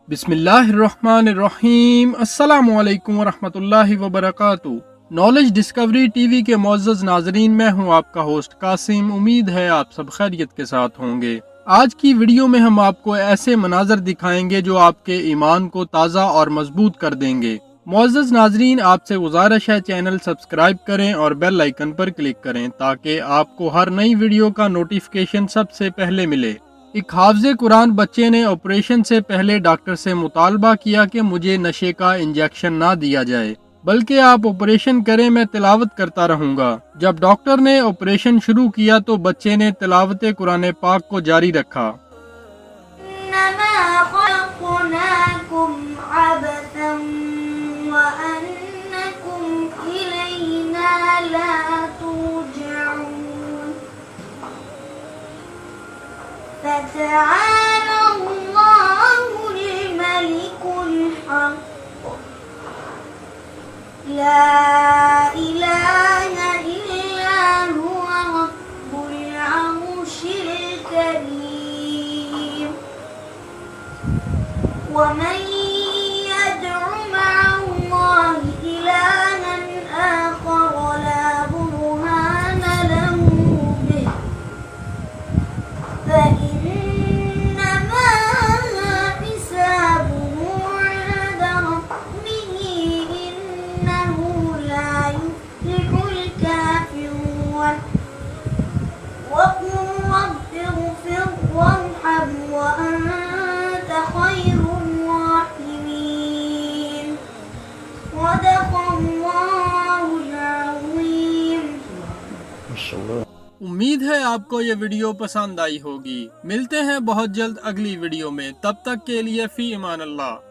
بسم اللہ الرحمن الرحیم۔ السلام علیکم ورحمۃ اللہ وبرکاتہ۔ نالج ڈسکوری ٹی وی کے معزز ناظرین، میں ہوں آپ کا ہوسٹ قاسم۔ امید ہے آپ سب خیریت کے ساتھ ہوں گے۔ آج کی ویڈیو میں ہم آپ کو ایسے مناظر دکھائیں گے جو آپ کے ایمان کو تازہ اور مضبوط کر دیں گے۔ معزز ناظرین، آپ سے گزارش ہے چینل سبسکرائب کریں اور بیل آئیکن پر کلک کریں تاکہ آپ کو ہر نئی ویڈیو کا نوٹیفیکیشن سب سے پہلے ملے۔ ایک حافظ قرآن بچے نے آپریشن سے پہلے ڈاکٹر سے مطالبہ کیا کہ مجھے نشے کا انجیکشن نہ دیا جائے، بلکہ آپ آپریشن کریں، میں تلاوت کرتا رہوں گا۔ جب ڈاکٹر نے آپریشن شروع کیا تو بچے نے تلاوت قرآن پاک کو جاری رکھا۔ إنما خلقناكم عبثا وأنكم إلينا لا ترجعون فتعالى الله الملك الحق لا إله إلا هو رب العرش الكريم ومن يدع مع الله إلها آخر لا برهان له به فإنما حسابه عند ربه إنه لا يفلح الكافرون وقل رب اغفر وارحم وأنت خير الراحمين صدق الله العظيم۔ امید ہے آپ کو یہ ویڈیو پسند آئی ہوگی۔ ملتے ہیں بہت جلد اگلی ویڈیو میں، تب تک کے لیے فی امان اللہ۔